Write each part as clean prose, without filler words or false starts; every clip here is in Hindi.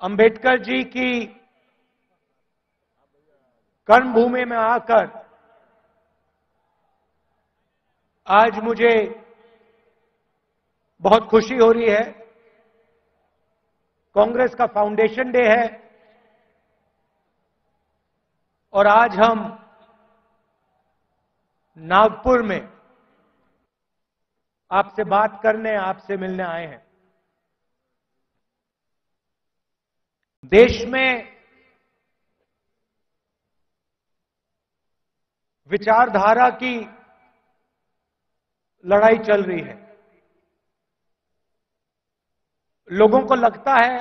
अंबेडकर जी की कर्मभूमि में आकर आज मुझे बहुत खुशी हो रही है। कांग्रेस का फाउंडेशन डे है और आज हम नागपुर में आपसे बात करने, आपसे मिलने आए हैं। देश में विचारधारा की लड़ाई चल रही है। लोगों को लगता है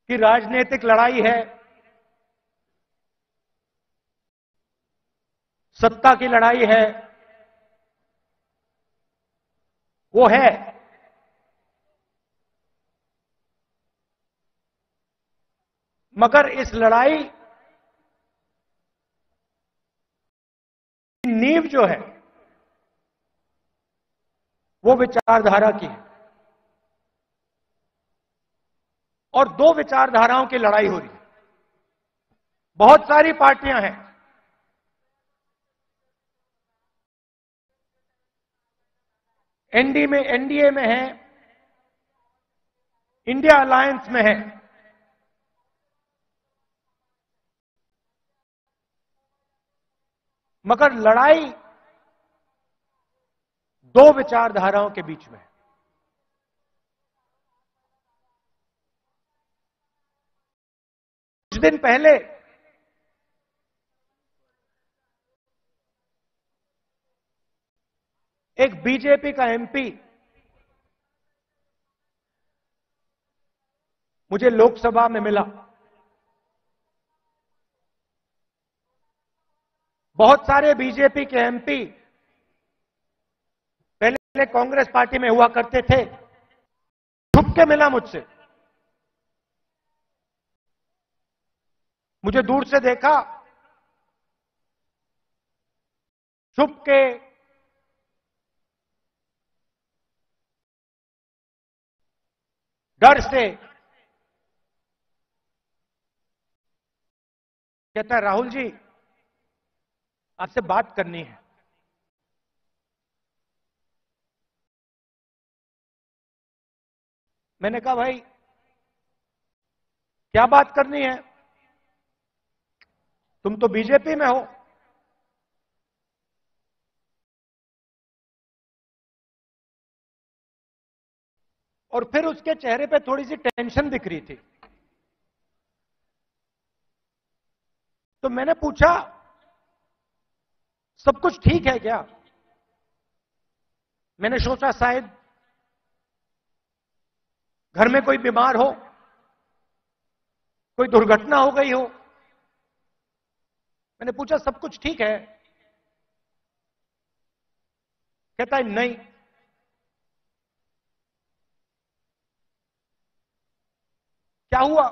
कि राजनीतिक लड़ाई है, सत्ता की लड़ाई है। वो है, मगर इस लड़ाई की नींव जो है वो विचारधारा की है और दो विचारधाराओं की लड़ाई हो रही है। बहुत सारी पार्टियां हैं, एनडीए में है, इंडिया अलायंस में है। मगर लड़ाई दो विचारधाराओं के बीच में है। कुछ दिन पहले एक बीजेपी का एमपी मुझे लोकसभा में मिला। बहुत सारे बीजेपी के एमपी पहले कांग्रेस पार्टी में हुआ करते थे, छुप के मिला मुझसे। मुझे दूर से देखा, छुप के डर से कहता है, राहुल जी आपसे बात करनी है। मैंने कहा भाई क्या बात करनी है, तुम तो बीजेपी में हो। और फिर उसके चेहरे पे थोड़ी सी टेंशन दिख रही थी। तो मैंने पूछा सब कुछ ठीक है क्या? मैंने सोचा शायद घर में कोई बीमार हो, कोई दुर्घटना हो गई हो। मैंने पूछा सब कुछ ठीक है? कहता है नहीं। क्या हुआ?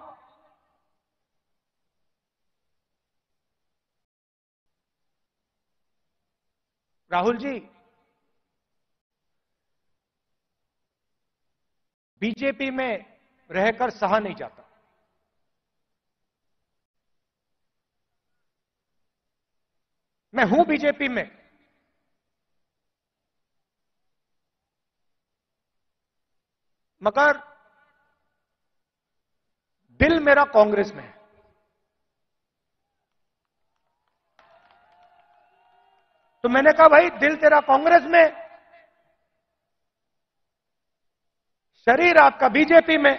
राहुल जी बीजेपी में रहकर सहा नहीं जाता। मैं हूं बीजेपी में, मगर दिल मेरा कांग्रेस में है। तो मैंने कहा भाई दिल तेरा कांग्रेस में, शरीर आपका बीजेपी में।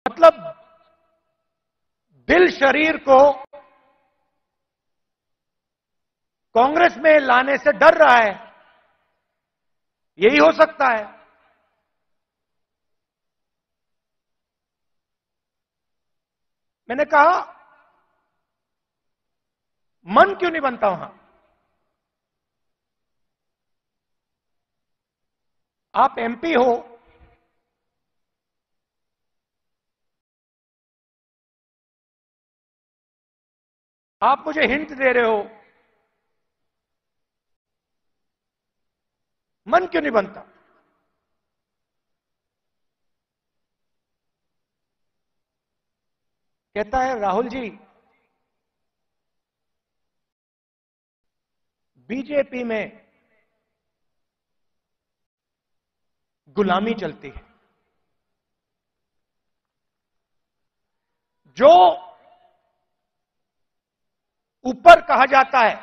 मतलब दिल शरीर को कांग्रेस में लाने से डर रहा है, यही हो सकता है। मैंने कहा मन क्यों नहीं बनता वहां? आप एमपी हो, आप मुझे हिंट दे रहे हो, मन क्यों नहीं बनता? कहता है राहुल जी, बीजेपी में गुलामी चलती है। जो ऊपर कहा जाता है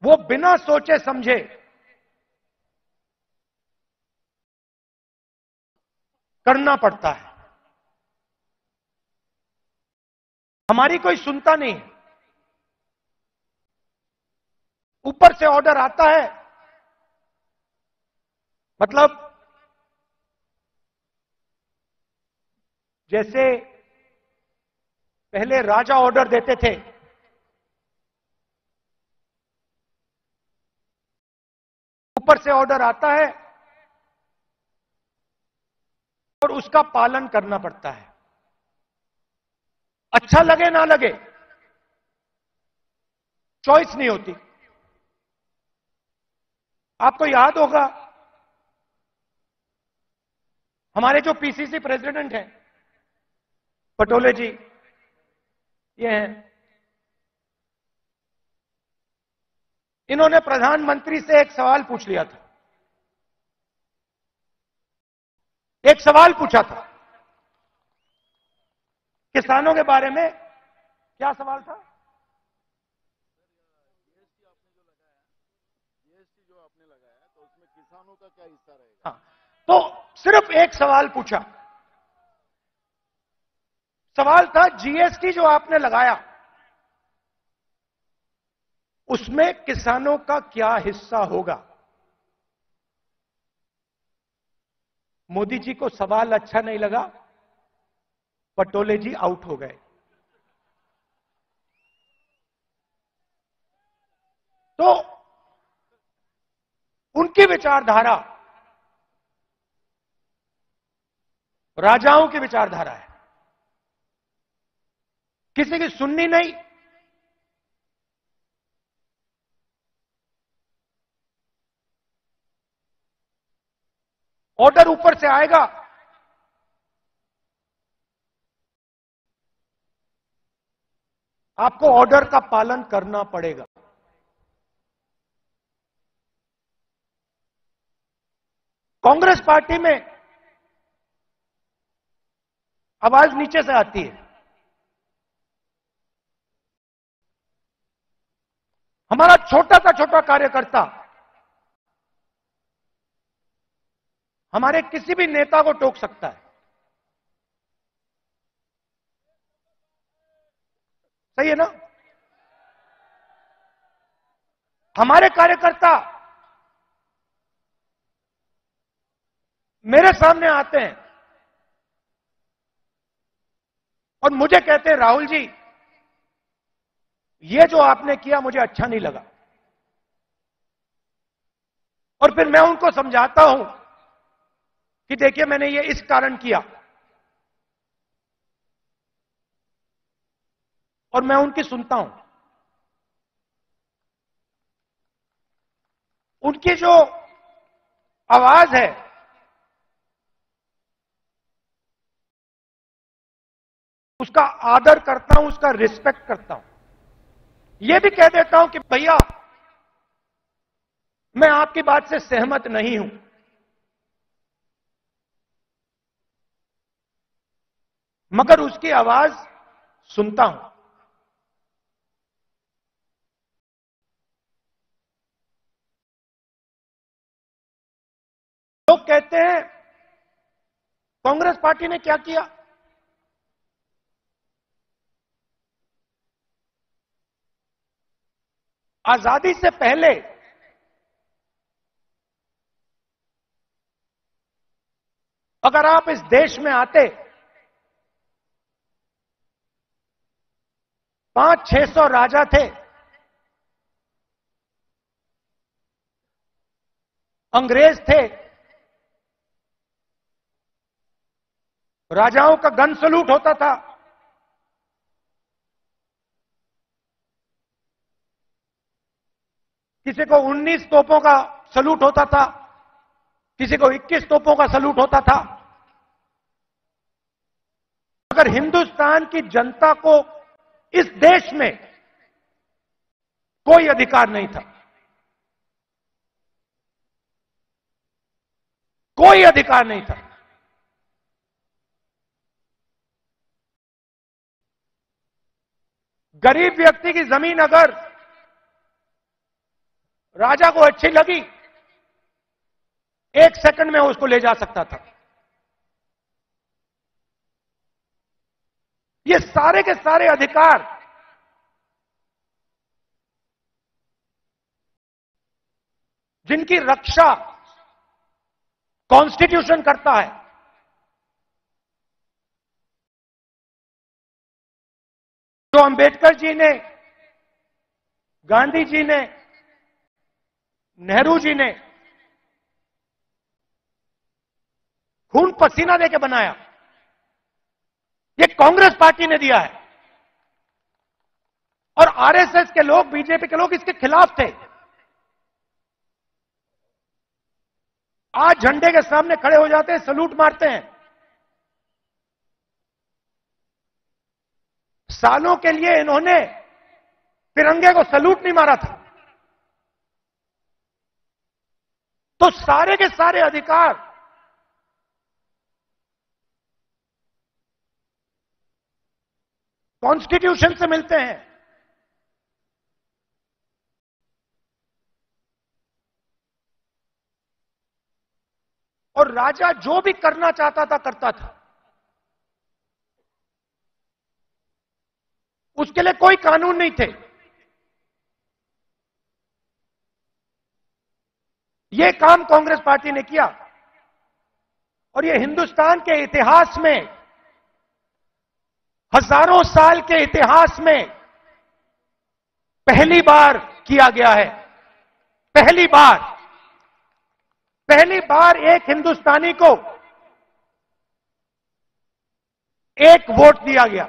वो बिना सोचे समझे करना पड़ता है। हमारी कोई सुनता नहीं है। ऊपर से ऑर्डर आता है, मतलब जैसे पहले राजा ऑर्डर देते थे, ऊपर से ऑर्डर आता है और उसका पालन करना पड़ता है, अच्छा लगे ना लगे, चॉइस नहीं होती। आपको याद होगा हमारे जो पीसीसी प्रेसिडेंट हैं पटोले जी, ये हैं, इन्होंने प्रधानमंत्री से एक सवाल पूछ लिया था। एक सवाल पूछा था किसानों के बारे में। क्या सवाल था? जीएसटी जो आपने लगाया तो उसमें किसानों का क्या हिस्सा रहेगा? हाँ, तो सिर्फ एक सवाल पूछा। सवाल था जीएसटी जो आपने लगाया उसमें किसानों का क्या हिस्सा होगा। मोदी जी को सवाल अच्छा नहीं लगा, पटोले जी आउट हो गए। तो उनकी विचारधारा राजाओं की विचारधारा है, किसी की सुननी नहीं। ऑर्डर ऊपर से आएगा, आपको ऑर्डर का पालन करना पड़ेगा। कांग्रेस पार्टी में आवाज नीचे से आती है। हमारा छोटा सा छोटा कार्यकर्ता हमारे किसी भी नेता को टोक सकता है। सही है ना? हमारे कार्यकर्ता मेरे सामने आते हैं और मुझे कहते हैं राहुल जी, ये जो आपने किया मुझे अच्छा नहीं लगा। और फिर मैं उनको समझाता हूं कि देखिए मैंने ये इस कारण किया, और मैं उनकी सुनता हूं। उनकी जो आवाज है उसका आदर करता हूं, उसका रिस्पेक्ट करता हूं। यह भी कह देता हूं कि भैया मैं आपकी बात से सहमत नहीं हूं, मगर उसकी आवाज सुनता हूं। लोग कहते हैं कांग्रेस पार्टी ने क्या किया। आजादी से पहले अगर आप इस देश में आते 500-600 राजा थे, अंग्रेज थे, राजाओं का गन सलूट होता था, किसी को 19 तोपों का सलूट होता था, किसी को 21 तोपों का सलूट होता था। अगर हिंदुस्तान की जनता को इस देश में कोई अधिकार नहीं था, कोई अधिकार नहीं था, गरीब व्यक्ति की जमीन अगर राजा को अच्छी लगी, 1 सेकंड में उसको ले जा सकता था। ये सारे के सारे अधिकार जिनकी रक्षा कॉन्स्टिट्यूशन करता है, जो अंबेडकर जी ने, गांधी जी ने, नेहरू जी ने खून पसीना देके बनाया, ये कांग्रेस पार्टी ने दिया है। और आरएसएस के लोग, बीजेपी के लोग इसके खिलाफ थे। आज झंडे के सामने खड़े हो जाते हैं, सलूट मारते हैं। सालों के लिए इन्होंने तिरंगे को सलूट नहीं मारा था। तो सारे के सारे अधिकार कॉन्स्टिट्यूशन से मिलते हैं। और राजा जो भी करना चाहता था करता था, उसके लिए कोई कानून नहीं थे। यह काम कांग्रेस पार्टी ने किया और यह हिंदुस्तान के इतिहास में, हजारों साल के इतिहास में पहली बार किया गया है। पहली बार एक हिंदुस्तानी को एक वोट दिया गया,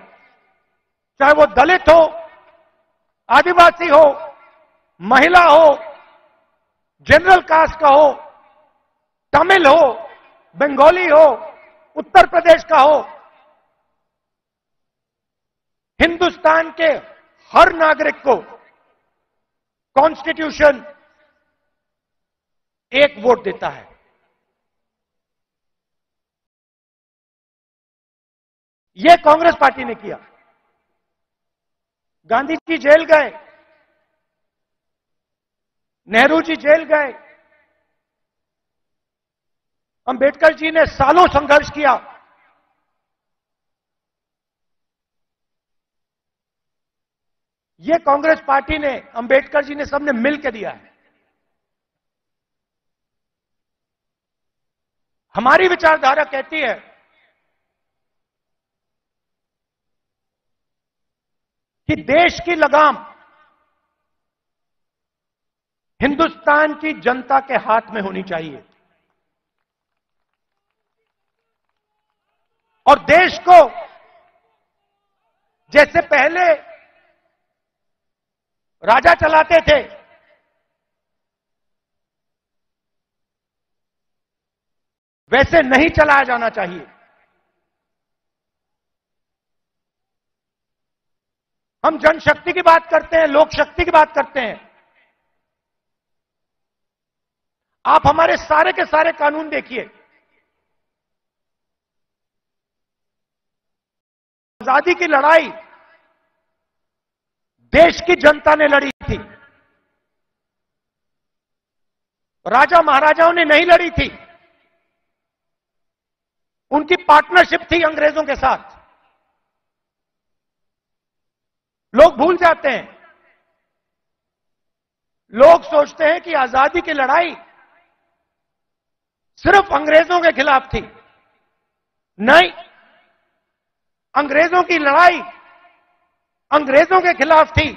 चाहे वो दलित हो, आदिवासी हो, महिला हो, जनरल कास्ट का हो, तमिल हो, बंगाली हो, उत्तर प्रदेश का हो। हिंदुस्तान के हर नागरिक को कॉन्स्टिट्यूशन एक वोट देता है। यह कांग्रेस पार्टी ने किया। गांधी जी जेल गए, नेहरू जी जेल गए, अंबेडकर जी ने सालों संघर्ष किया। यह कांग्रेस पार्टी ने, अंबेडकर जी ने, सबने मिलकर दिया है। हमारी विचारधारा कहती है कि देश की लगाम हिंदुस्तान की जनता के हाथ में होनी चाहिए और देश को, जैसे पहले राजा चलाते थे, वैसे नहीं चलाया जाना चाहिए। हम जनशक्ति की बात करते हैं, लोक शक्ति की बात करते हैं। आप हमारे सारे के सारे कानून देखिए। आजादी की लड़ाई देश की जनता ने लड़ी थी, राजा महाराजाओं ने नहीं लड़ी थी। उनकी पार्टनरशिप थी अंग्रेजों के साथ। लोग भूल जाते हैं। लोग सोचते हैं कि आजादी की लड़ाई सिर्फ अंग्रेजों के खिलाफ थी। नहीं, अंग्रेजों की लड़ाई अंग्रेजों के खिलाफ थी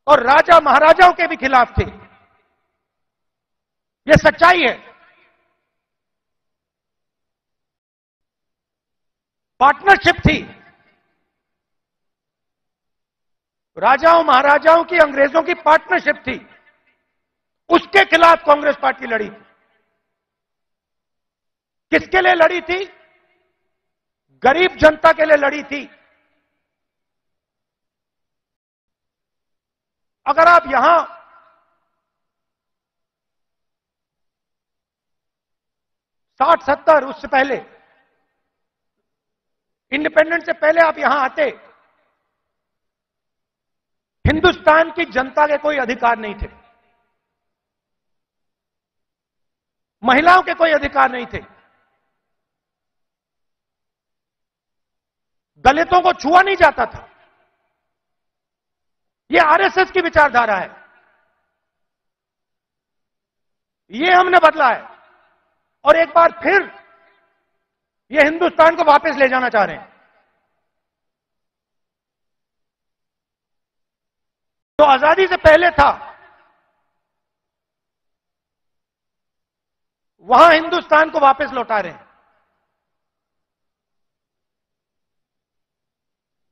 और राजा महाराजाओं के भी खिलाफ थी। यह सच्चाई है। पार्टनरशिप थी। राजाओं महाराजाओं की, अंग्रेजों की पार्टनरशिप थी, उसके खिलाफ कांग्रेस पार्टी लड़ी थी। किसके लिए लड़ी थी? गरीब जनता के लिए लड़ी थी। अगर आप यहां साठ सत्तर, उससे पहले, इंडिपेंडेंस से पहले आप यहां आते, हिंदुस्तान की जनता के कोई अधिकार नहीं थे, महिलाओं के कोई अधिकार नहीं थे, दलितों को छुआ नहीं जाता था। यह आरएसएस की विचारधारा है, यह हमने बदला है और एक बार फिर यह हिंदुस्तान को वापस ले जाना चाह रहे हैं। तो आजादी से पहले था, वहां हिंदुस्तान को वापस लौटा रहे हैं।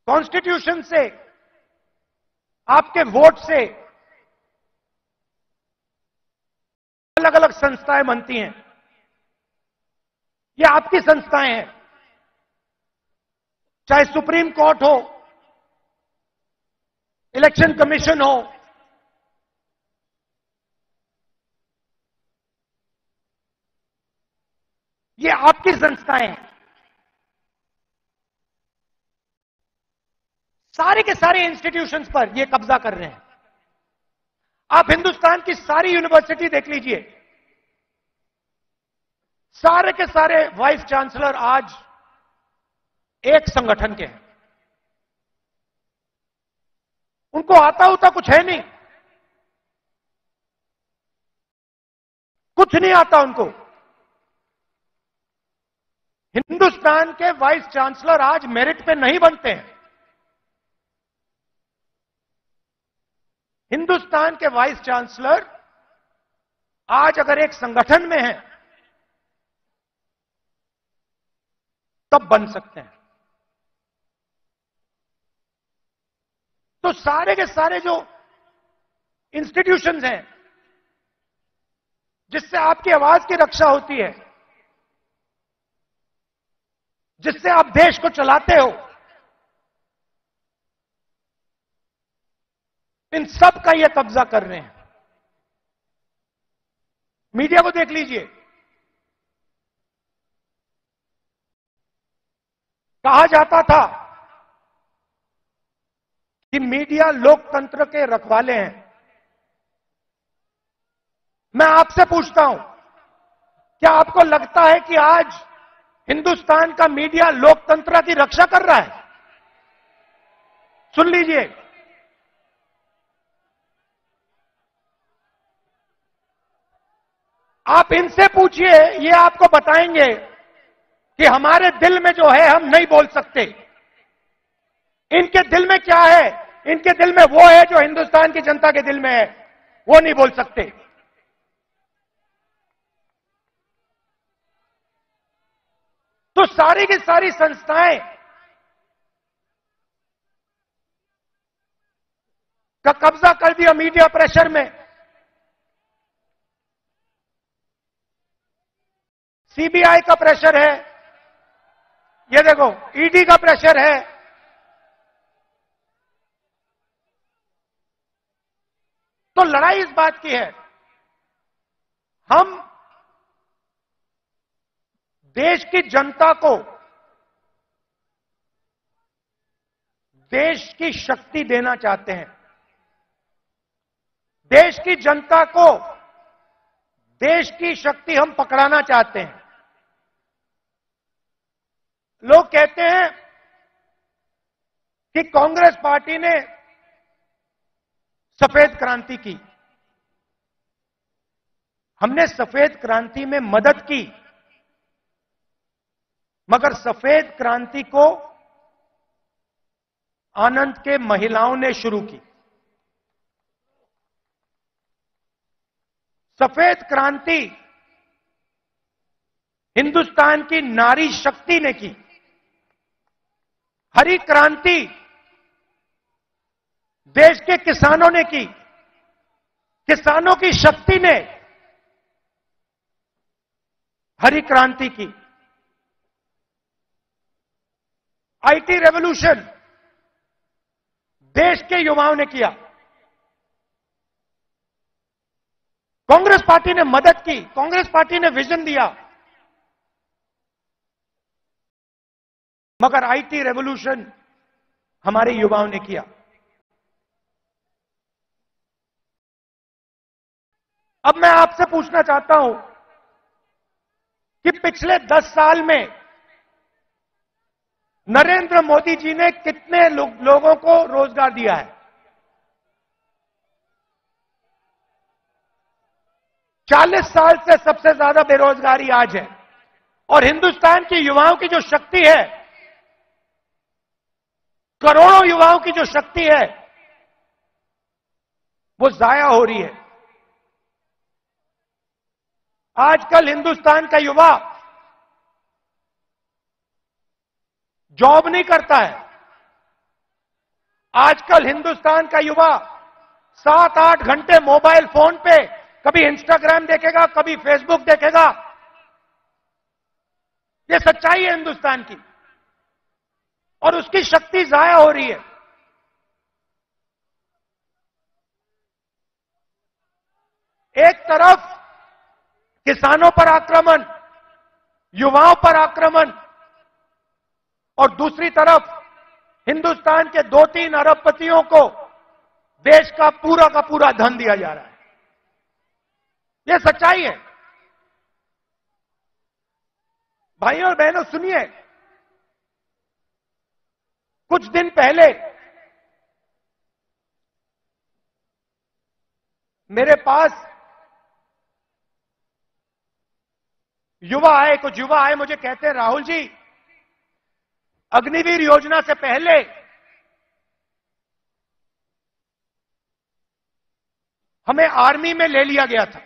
कॉन्स्टिट्यूशन से, आपके वोट से अलग अलग संस्थाएं बनती हैं। ये आपकी संस्थाएं हैं, चाहे सुप्रीम कोर्ट हो, इलेक्शन कमीशन हो, ये आपकी संस्थाएं हैं। सारे के सारे इंस्टीट्यूशंस पर ये कब्जा कर रहे हैं। आप हिंदुस्तान की सारी यूनिवर्सिटी देख लीजिए, सारे के सारे वाइस चांसलर आज एक संगठन के हैं। उनको आता होता कुछ है नहीं, कुछ नहीं आता उनको। हिंदुस्तान के वाइस चांसलर आज मेरिट पे नहीं बनते हैं। हिंदुस्तान के वाइस चांसलर आज अगर एक संगठन में हैं तब बन सकते हैं। तो सारे के सारे जो इंस्टीट्यूशंस हैं जिससे आपकी आवाज की रक्षा होती है, जिससे आप देश को चलाते हो, इन सब का ये कब्जा कर रहे हैं। मीडिया को देख लीजिए, कहा जाता था कि मीडिया लोकतंत्र के रखवाले हैं। मैं आपसे पूछता हूं, क्या आपको लगता है कि आज हिंदुस्तान का मीडिया लोकतंत्र की रक्षा कर रहा है? सुन लीजिए, आप इनसे पूछिए, ये आपको बताएंगे कि हमारे दिल में जो है हम नहीं बोल सकते। इनके दिल में क्या है? इनके दिल में वो है जो हिंदुस्तान की जनता के दिल में है, वो नहीं बोल सकते। तो सारी की सारी संस्थाएं का कब्जा कर दिया मीडिया प्रेशर में। सीबीआई का प्रेशर है, ये देखो ईडी का प्रेशर है। तो लड़ाई इस बात की है, हम देश की जनता को देश की शक्ति देना चाहते हैं। देश की जनता को देश की शक्ति हम पकड़ाना चाहते हैं। लोग कहते हैं कि कांग्रेस पार्टी ने सफेद क्रांति की। हमने सफेद क्रांति में मदद की, मगर सफेद क्रांति को आनंद के महिलाओं ने शुरू की। सफेद क्रांति हिंदुस्तान की नारी शक्ति ने की। हरी क्रांति देश के किसानों ने की, किसानों की शक्ति ने हरी क्रांति की। आईटी रेवोल्यूशन देश के युवाओं ने किया। कांग्रेस पार्टी ने मदद की, कांग्रेस पार्टी ने विजन दिया, मगर आईटी रेवोल्यूशन हमारे युवाओं ने किया। अब मैं आपसे पूछना चाहता हूं कि पिछले 10 साल में नरेंद्र मोदी जी ने कितने लोगों को रोजगार दिया है? 40 साल से सबसे ज्यादा बेरोजगारी आज है और हिंदुस्तान के युवाओं की जो शक्ति है, करोड़ों युवाओं की जो शक्ति है, वो जाया हो रही है। आजकल हिंदुस्तान का युवा जॉब नहीं करता है। आजकल हिंदुस्तान का युवा 7-8 घंटे मोबाइल फोन पे कभी इंस्टाग्राम देखेगा, कभी फेसबुक देखेगा। ये सच्चाई है हिंदुस्तान की और उसकी शक्ति जाया हो रही है। एक तरफ किसानों पर आक्रमण, युवाओं पर आक्रमण और दूसरी तरफ हिंदुस्तान के 2-3 अरबपतियों को देश का पूरा धन दिया जा रहा है। यह सच्चाई है। भाइयों और बहनों सुनिए, कुछ दिन पहले मेरे पास कुछ युवा आए, मुझे कहते हैं राहुल जी, अग्निवीर योजना से पहले हमें आर्मी में ले लिया गया था।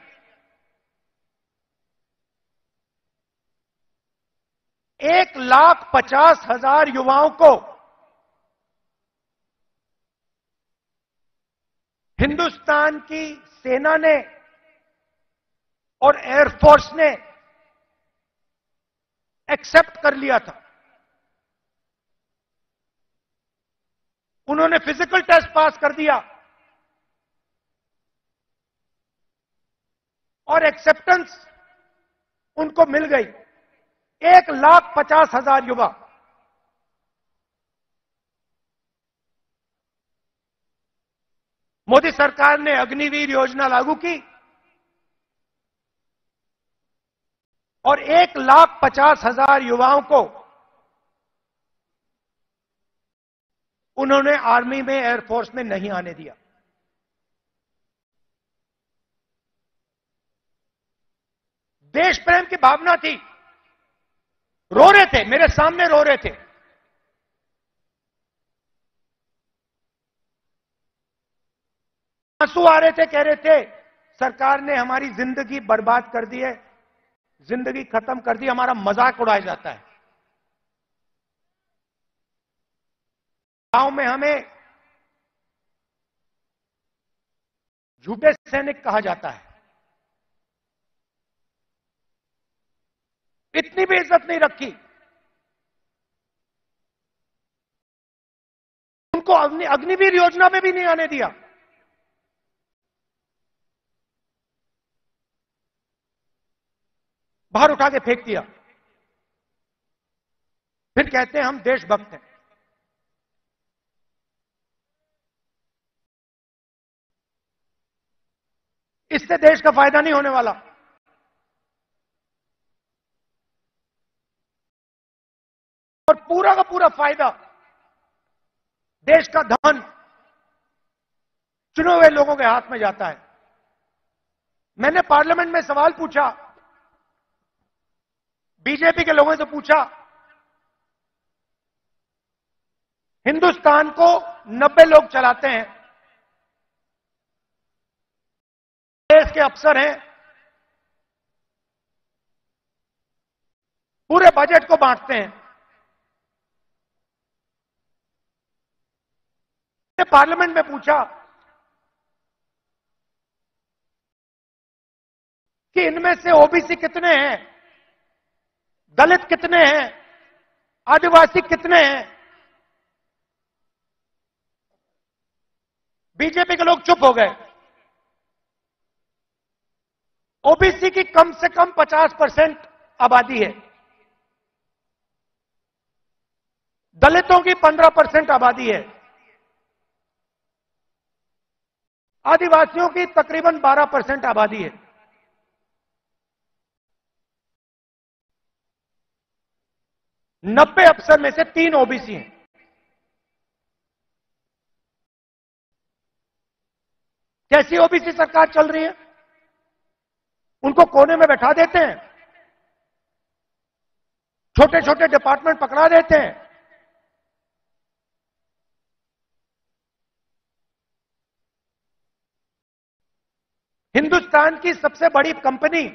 एक 1,50,000 युवाओं को हिंदुस्तान की सेना ने और एयरफोर्स ने एक्सेप्ट कर लिया था। उन्होंने फिजिकल टेस्ट पास कर दिया और एक्सेप्टेंस उनको मिल गई। 1,50,000 युवा। मोदी सरकार ने अग्निवीर योजना लागू की और 1,50,000 युवाओं को उन्होंने आर्मी में, एयरफोर्स में नहीं आने दिया। देश प्रेम की भावना थी। रो रहे थे, मेरे सामने रो रहे थे। आंसू आ रहे थे, कह रहे थे सरकार ने हमारी जिंदगी बर्बाद कर दी है, जिंदगी खत्म कर दी, हमारा मजाक उड़ाया जाता है। गांव में हमें झूठे सैनिक कहा जाता है। इतनी भी इज्जत नहीं रखी। उनको अग्निवीर योजना में भी नहीं आने दिया। बाहर उठा के फेंक दिया। फिर कहते हैं हम देशभक्त हैं। इससे देश का फायदा नहीं होने वाला। और पूरा का पूरा फायदा, देश का धन चुने हुए लोगों के हाथ में जाता है। मैंने पार्लियामेंट में सवाल पूछा, बीजेपी के लोगों से पूछा, हिंदुस्तान को 90 लोग चलाते हैं, देश के अफसर हैं, पूरे बजट को बांटते हैं, पार्लियामेंट में पूछा कि इनमें से ओबीसी कितने हैं, दलित कितने हैं, आदिवासी कितने हैं, बीजेपी के लोग चुप हो गए। ओबीसी की कम से कम 50% आबादी है, दलितों की 15% आबादी है, आदिवासियों की तकरीबन 12% आबादी है। 90 अफसर में से 3 ओबीसी हैं। कैसी ओबीसी सरकार चल रही है? उनको कोने में बैठा देते हैं, छोटे छोटे डिपार्टमेंट पकड़ा देते हैं, हिंदुस्तान की सबसे बड़ी कंपनी,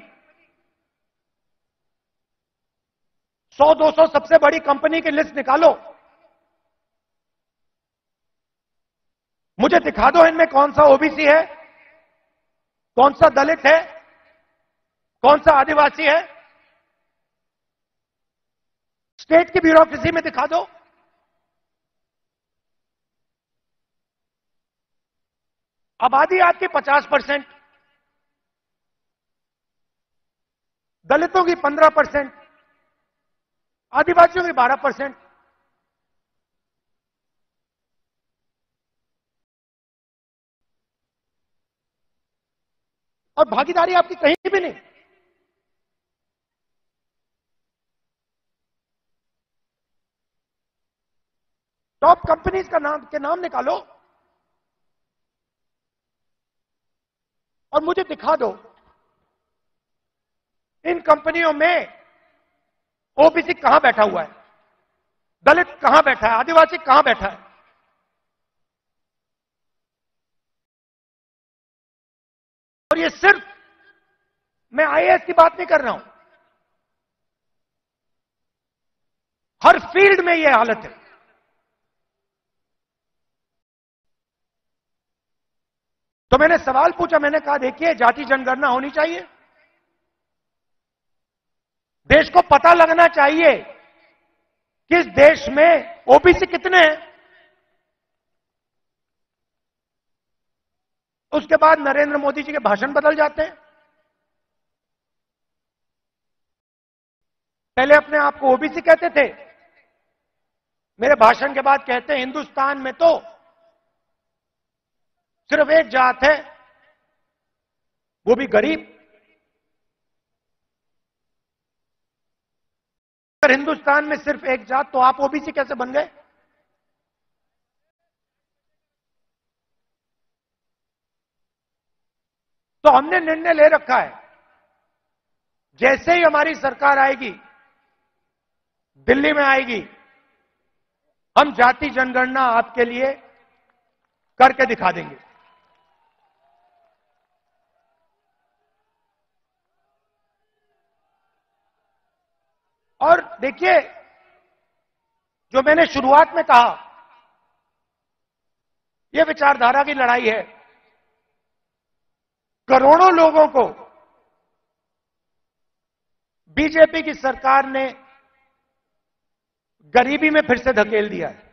100-200 सबसे बड़ी कंपनी की लिस्ट निकालो, मुझे दिखा दो इनमें कौन सा ओबीसी है, कौन सा दलित है, कौन सा आदिवासी है। स्टेट की ब्यूरोक्रेसी में दिखा दो। आबादी आपकी 50%, दलितों की 15%, आदिवासियों की 12%। और भागीदारी आपकी कहीं भी नहीं। टॉप कंपनीज का नाम निकालो और मुझे दिखा दो इन कंपनियों में ओबीसी कहां बैठा हुआ है, दलित कहां बैठा है, आदिवासी कहां बैठा है। और ये सिर्फ मैं आईएएस की बात नहीं कर रहा हूं, हर फील्ड में यह हालत है। तो मैंने सवाल पूछा, मैंने कहा देखिए जाति जनगणना होनी चाहिए, देश को पता लगना चाहिए कि इस देश में ओबीसी कितने हैं। उसके बाद नरेंद्र मोदी जी के भाषण बदल जाते हैं। पहले अपने आप को ओबीसी कहते थे, मेरे भाषण के बाद कहते हैं हिंदुस्तान में तो सिर्फ एक जात है, वो भी गरीब। अगर हिंदुस्तान में सिर्फ एक जात तो आप ओबीसी कैसे बन गए? तो हमने निर्णय ले रखा है, जैसे ही हमारी सरकार आएगी, दिल्ली में आएगी, हम जाति जनगणना आपके लिए करके दिखा देंगे। और देखिए, जो मैंने शुरुआत में कहा, यह विचारधारा की लड़ाई है। करोड़ों लोगों को बीजेपी की सरकार ने गरीबी में फिर से धकेल दिया है।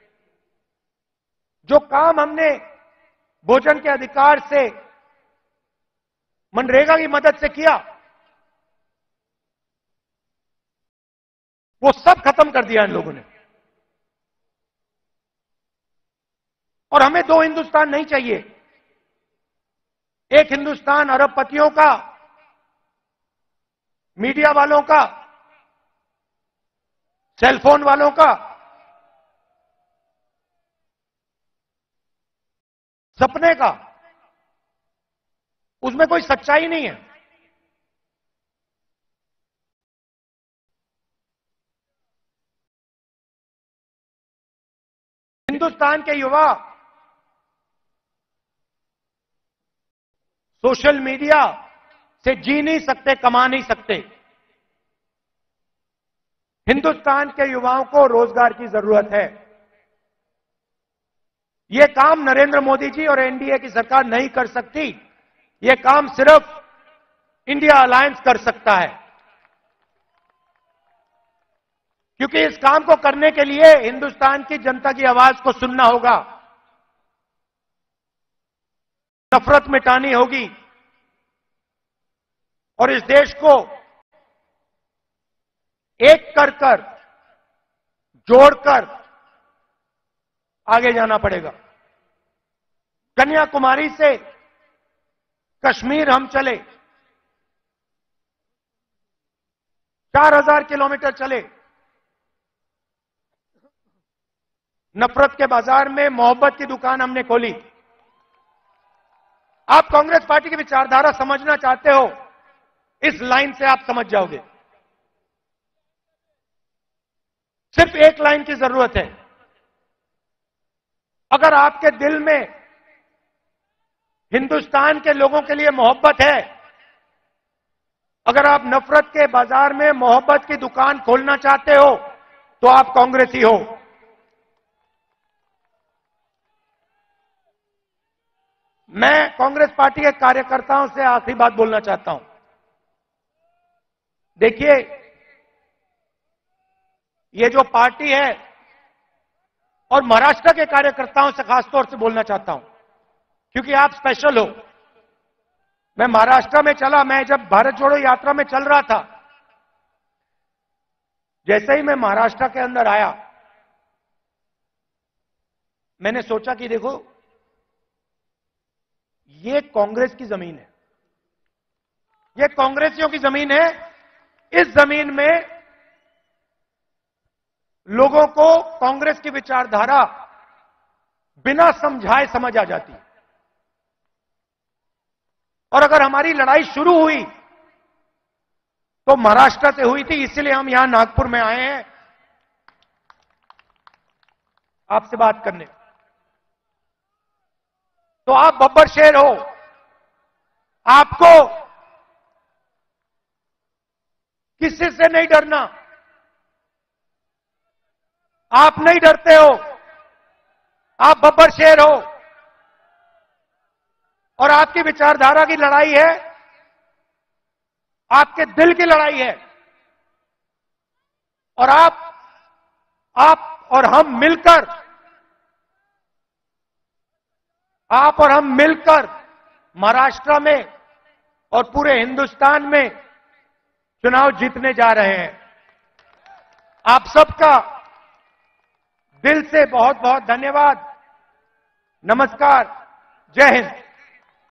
जो काम हमने भोजन के अधिकार से, मनरेगा की मदद से किया, वो सब खत्म कर दिया इन लोगों ने। और हमें दो हिंदुस्तान नहीं चाहिए। एक हिंदुस्तान अरबपतियों का, मीडिया वालों का, सेलफोन वालों का, सपने का, उसमें कोई सच्चाई नहीं है। हिंदुस्तान के युवा सोशल मीडिया से जी नहीं सकते, कमा नहीं सकते। हिंदुस्तान के युवाओं को रोजगार की जरूरत है। यह काम नरेंद्र मोदी जी और एनडीए की सरकार नहीं कर सकती। यह काम सिर्फ इंडिया अलायंस कर सकता है, क्योंकि इस काम को करने के लिए हिंदुस्तान की जनता की आवाज को सुनना होगा, नफरत मिटानी होगी और इस देश को एक कर जोड़कर आगे जाना पड़ेगा। कन्याकुमारी से कश्मीर हम चले, 4000 किलोमीटर चले, नफरत के बाजार में मोहब्बत की दुकान हमने खोली। आप कांग्रेस पार्टी की विचारधारा समझना चाहते हो, इस लाइन से आप समझ जाओगे। सिर्फ एक लाइन की जरूरत है। अगर आपके दिल में हिंदुस्तान के लोगों के लिए मोहब्बत है, अगर आप नफरत के बाजार में मोहब्बत की दुकान खोलना चाहते हो, तो आप कांग्रेसी हो। मैं कांग्रेस पार्टी के कार्यकर्ताओं से आखिरी बात बोलना चाहता हूं। देखिए, ये जो पार्टी है, और महाराष्ट्र के कार्यकर्ताओं से खासतौर से बोलना चाहता हूं, क्योंकि आप स्पेशल हो। मैं महाराष्ट्र में चला, मैं जब भारत जोड़ो यात्रा में चल रहा था, जैसे ही मैं महाराष्ट्र के अंदर आया, मैंने सोचा कि देखो, ये कांग्रेस की जमीन है, ये कांग्रेसियों की जमीन है। इस जमीन में लोगों को कांग्रेस की विचारधारा बिना समझाए समझ आ जाती है। और अगर हमारी लड़ाई शुरू हुई तो महाराष्ट्र से हुई थी, इसलिए हम यहां नागपुर में आए हैं आपसे बात करने। तो आप बब्बर शेर हो, आपको किसी से नहीं डरना, आप नहीं डरते हो, आप बब्बर शेर हो, और आपकी विचारधारा की लड़ाई है, आपके दिल की लड़ाई है। और आप और हम मिलकर, आप और हम मिलकर महाराष्ट्र में और पूरे हिंदुस्तान में चुनाव जीतने जा रहे हैं। आप सबका दिल से बहुत बहुत धन्यवाद। नमस्कार, जय हिंद।